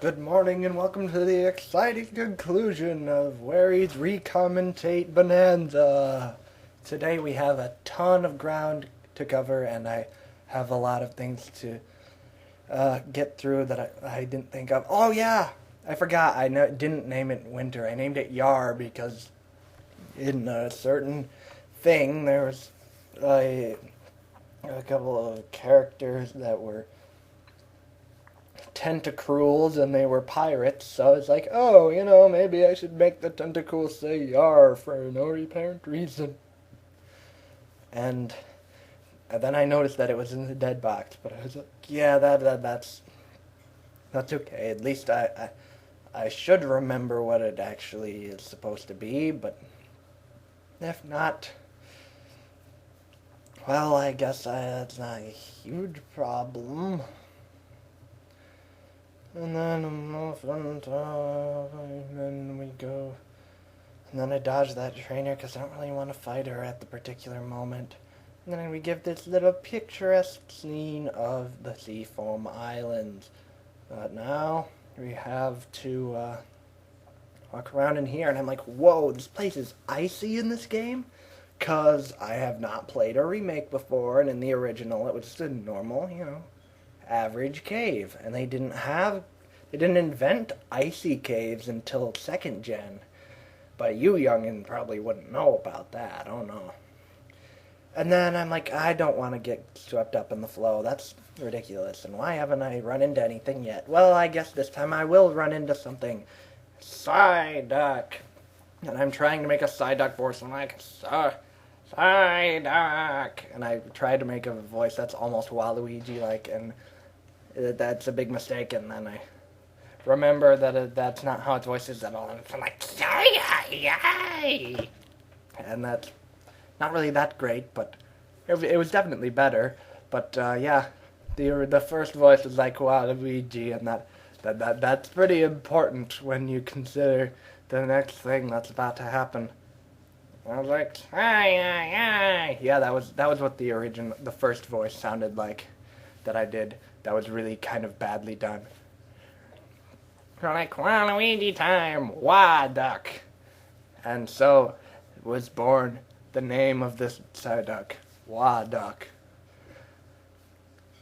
Good morning and welcome to the exciting conclusion of Wary's Recommendate Bonanza. Today we have a ton of ground to cover and I have a lot of things to get through that I didn't think of. Oh yeah, I forgot. Didn't name it Winter. I named it Yar because in a certain thing there was a couple of characters that were tentacruels and they were pirates, so it's like, oh, maybe I should make the tentacles say Yar for no apparent reason. And then I noticed that it was in the dead box, but I was like, yeah, that's okay. At least I should remember what it actually is supposed to be, but if not, well, I guess that's not a huge problem. And then I'm off on top, and then we go. And then I dodge that trainer because I don't really want to fight her at the particular moment. And then we give this little picturesque scene of the Seafoam Islands. But now we have to walk around in here, and I'm like, whoa, this place is icy in this game? Because I have not played a remake before, and in the original it was just a normal, average cave, and they didn't invent icy caves until 2nd gen, but you youngin probably wouldn't know about that. I don't know. And then I'm like, I don't want to get swept up in the flow. That's ridiculous, and why haven't I run into anything yet? Well, I guess this time I will run into something. Psyduck. And I'm trying to make a Psyduck voice, and I'm like, Psyduck, and I tried to make a voice that's almost Waluigi-like, and that's a big mistake, and then I remember that that's not how its voice is at all, and it's like, yay! And that's not really that great, but it was definitely better. But yeah, the first voice is like Waluigi, and that's pretty important when you consider the next thing that's about to happen. I was like, yeah, that was what the first voice sounded like that I did. That was really kind of badly done. Like, Waluigi time, Waduck. And so was born the name of this Psyduck, Waduck.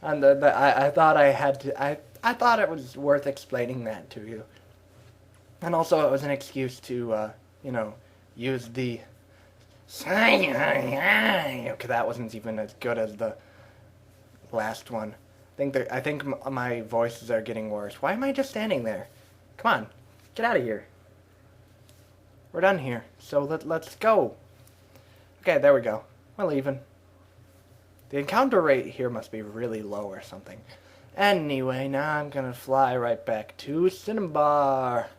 And I thought I thought it was worth explaining that to you. And also it was an excuse to, use the because that wasn't even as good as the last one. I think my voices are getting worse. Why am I just standing there? Come on, get out of here. We're done here, so let's go. Okay, there we go. We're leaving. The encounter rate here must be really low or something. Anyway, now I'm gonna fly right back to Cinnabar.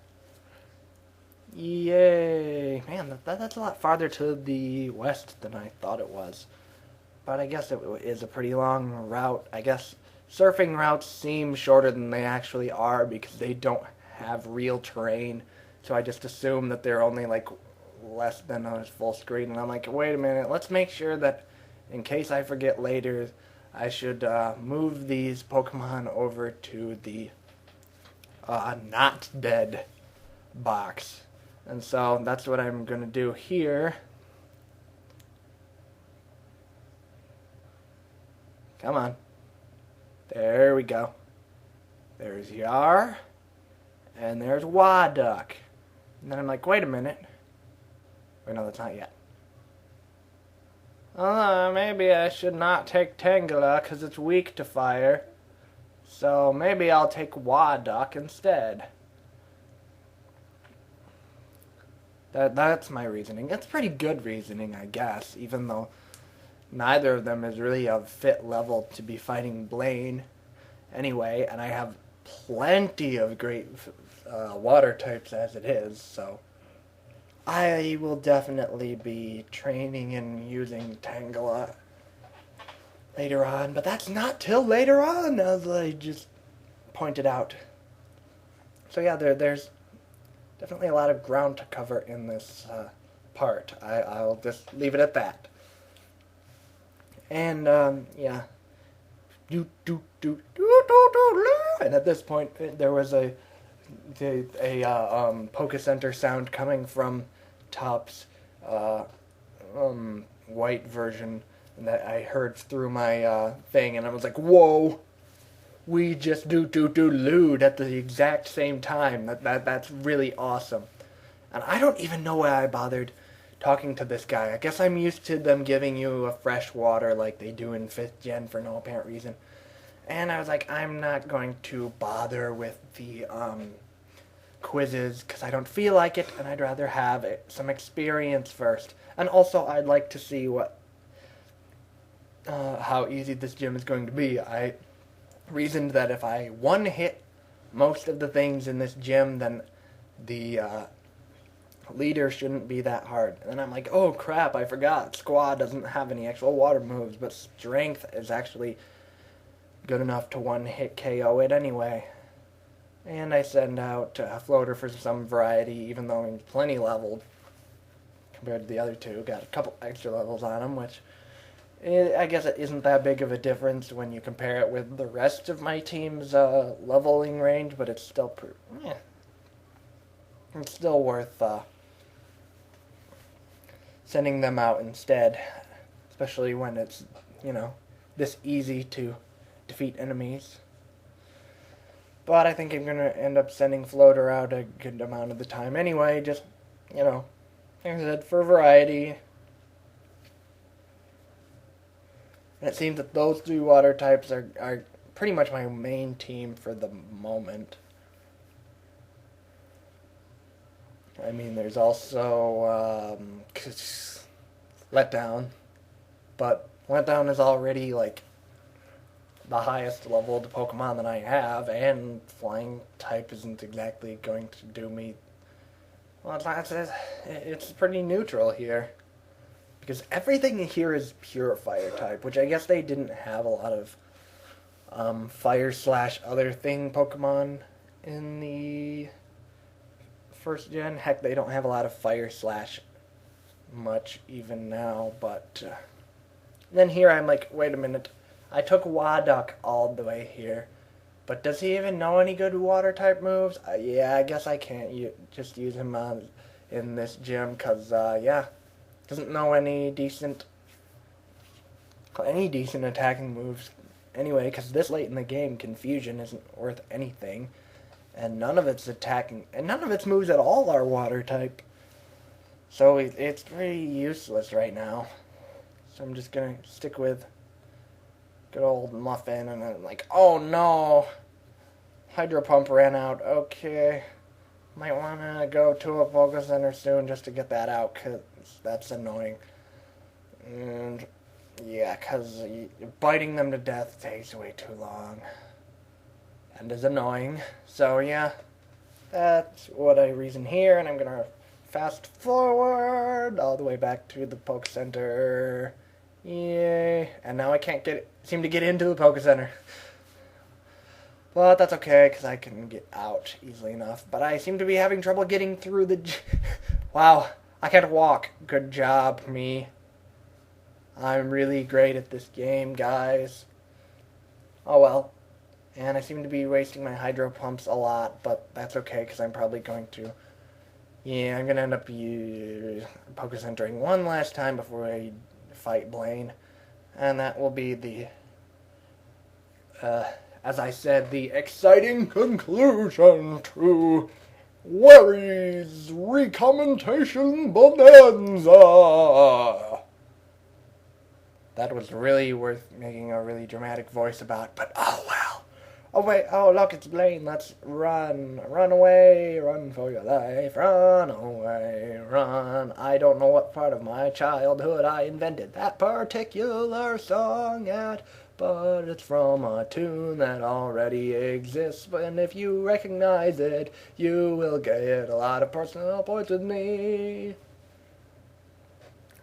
Yay! Man, that's a lot farther to the west than I thought it was. But I guess it is a pretty long route. I guess surfing routes seem shorter than they actually are because they don't have real terrain. So I just assume that they're only like less than a full screen. And I'm like, wait a minute, let's make sure that in case I forget later, I should move these Pokemon over to the not dead box. And so that's what I'm going to do here. Come on. There we go. There's Yar. And there's Waduck. And then I'm like, wait a minute. Wait, no, that's not yet. Maybe I should not take Tangela because it's weak to fire. So maybe I'll take Waduck instead. That's my reasoning. It's pretty good reasoning, I guess, even though neither of them is really of fit level to be fighting Blaine anyway, and I have plenty of great water types as it is, so I will definitely be training and using Tangela later on, but that's not till later on, as I just pointed out. So yeah, there's definitely a lot of ground to cover in this part. I'll just leave it at that. And yeah, and at this point there was a Poke Center sound coming from Top's white version that I heard through my thing, and I was like, whoa, we just do lewd at the exact same time. That's really awesome. And I don't even know why I bothered talking to this guy. I guess I'm used to them giving you a fresh water like they do in 5th gen for no apparent reason. And I was like, I'm not going to bother with the quizzes because I don't feel like it, and I'd rather have some experience first. And also, I'd like to see how easy this gym is going to be. I reasoned that if I one-hit most of the things in this gym, then the leader shouldn't be that hard. And then I'm like, oh crap, I forgot. Squad doesn't have any actual water moves, but strength is actually good enough to one-hit KO it anyway. And I send out Floater for some variety, even though he's plenty leveled compared to the other two. Got a couple extra levels on him, which I guess it isn't that big of a difference when you compare it with the rest of my team's leveling range, but it's still it's still worth sending them out instead, especially when it's, this easy to defeat enemies. But I think I'm going to end up sending Floater out a good amount of the time anyway, just, like I said, for variety. And it seems that those 3 water types are pretty much my main team for the moment. I mean, there's also Letdown, but Letdown is already, the highest leveled Pokemon that I have, and Flying type isn't exactly going to do me... Well, it's pretty neutral here. Because everything here is pure Fire type, which I guess they didn't have a lot of Fire/other thing Pokemon in the 1st gen. Heck, they don't have a lot of Fire/ much even now, but... Then here I'm like, wait a minute. I took Wadok all the way here. But does he even know any good water type moves? Yeah, I guess I can't just use him in this gym, because, doesn't know any decent attacking moves anyway, because this late in the game, Confusion isn't worth anything. And none of its attacking, and none of its moves at all are water type. So it's pretty useless right now. So I'm just going to stick with good old Muffin, and I'm like, oh no, Hydro Pump ran out. Okay, might want to go to a Poké Center soon just to get that out, because that's annoying. And yeah, because biting them to death takes way too long and is annoying. So yeah, that's what I reason here, and I'm going to fast forward all the way back to the Poké Center. Yay. And now I can't seem to get into the Poké Center. But that's okay, because I can get out easily enough. But I seem to be having trouble getting through the... Wow, I can't walk. Good job, me. I'm really great at this game, guys. Oh well. And I seem to be wasting my Hydro Pumps a lot, but that's okay, because I'm probably going to... Yeah, I'm going to end up Poké Centering one last time before I fight Blaine, and that will be the, as I said, the exciting conclusion to Wary's Recommentation Bonanza. That was really worth making a really dramatic voice about, but oh well. Oh wait, oh look, it's Blaine, let's run. Run away, run for your life, run away, run. I don't know what part of my childhood I invented that particular song at, but it's from a tune that already exists, and if you recognize it, you will get a lot of personal points with me.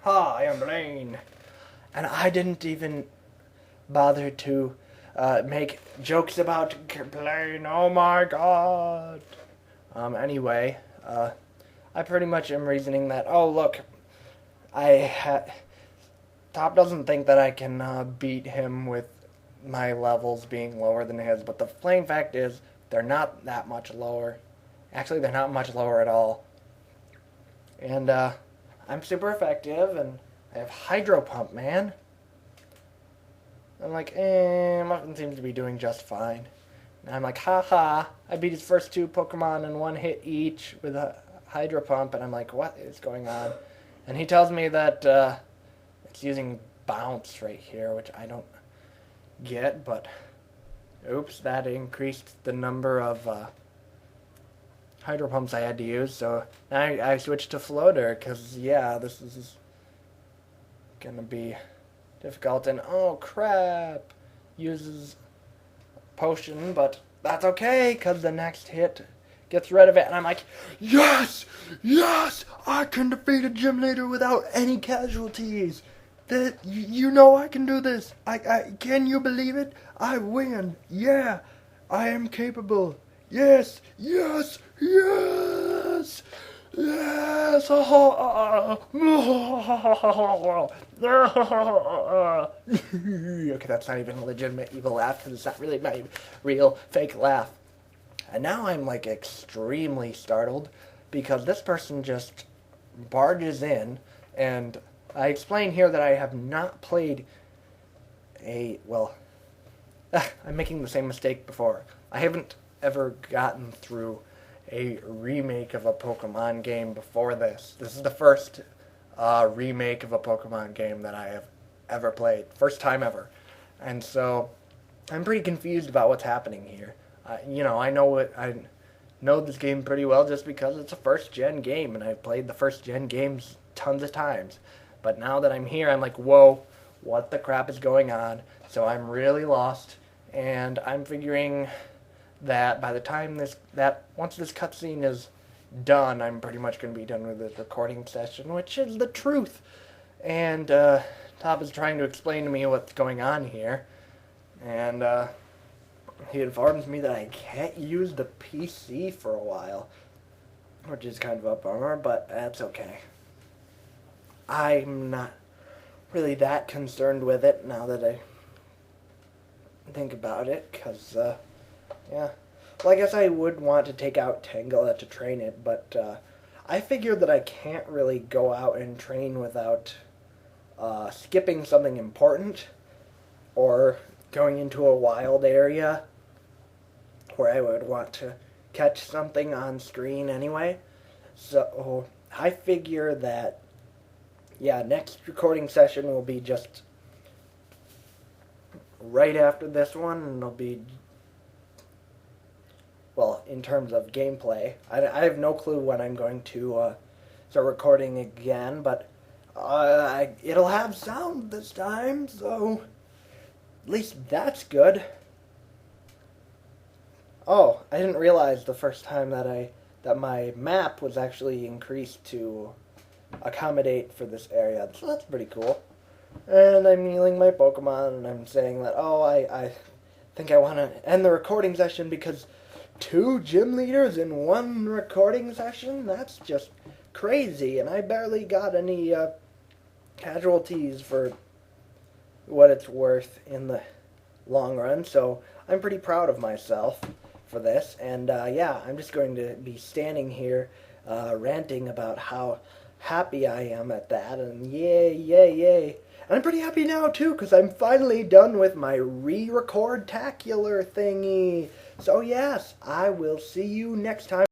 Hi, I'm Blaine. And I didn't even bother to make jokes about Blaine. Oh my god. Anyway, I pretty much am reasoning that, oh look, Top doesn't think that I can beat him with my levels being lower than his, but the plain fact is, they're not that much lower. Actually, they're not much lower at all. And I'm super effective, and I have Hydro Pump, man. I'm like, Muffin seems to be doing just fine. And I'm like, haha, I beat his first 2 Pokemon in 1 hit each with a Hydro Pump, and I'm like, what is going on? And he tells me that it's using Bounce right here, which I don't get, but oops, that increased the number of Hydro Pumps I had to use, so now I switched to Floater, because, yeah, this is gonna be difficult, and oh crap, uses Potion, but that's okay, because the next hit gets rid of it, and I'm like, yes, yes, I can defeat a gym leader without any casualties. You know I can do this. Can you believe it? I win. Yeah, I am capable. Yes, yes, yes, yes. Okay, that's not even a legitimate evil laugh, because it's not really my real fake laugh. And now I'm like extremely startled, because this person just barges in, and I explain here that I have not played well, I'm making the same mistake before. I haven't ever gotten through a remake of a Pokemon game before this. This is the first remake of a Pokemon game that I have ever played. First time ever. And so I'm pretty confused about what's happening here. I know this game pretty well just because it's a first-gen game, and I've played the first-gen games tons of times. But now that I'm here, I'm like, whoa, what the crap is going on? So I'm really lost, and I'm figuring that by the time once this cutscene is done, I'm pretty much going to be done with this recording session, which is the truth. And Top is trying to explain to me what's going on here, and he informs me that I can't use the PC for a while, which is kind of a bummer, but that's okay. I'm not really that concerned with it now that I think about it, because, yeah. Well, I guess I would want to take out Tangela to train it, but I figured that I can't really go out and train without skipping something important or going into a wild area where I would want to catch something on screen anyway. So I figure that, yeah, next recording session will be just right after this one, and it'll be, well, in terms of gameplay. I have no clue when I'm going to start recording again, but it'll have sound this time, so at least that's good. Oh, I didn't realize the first time that my map was actually increased to accommodate for this area, so that's pretty cool. And I'm healing my Pokemon, and I'm saying that, oh, I think I want to end the recording session because 2 gym leaders in 1 recording session? That's just crazy, and I barely got any casualties for what it's worth in the long run, so I'm pretty proud of myself for this, and yeah, I'm just going to be standing here ranting about how happy I am at that, and yay, yay, yay. And I'm pretty happy now, too, because I'm finally done with my re-record-tacular thingy. So, yes, I will see you next time.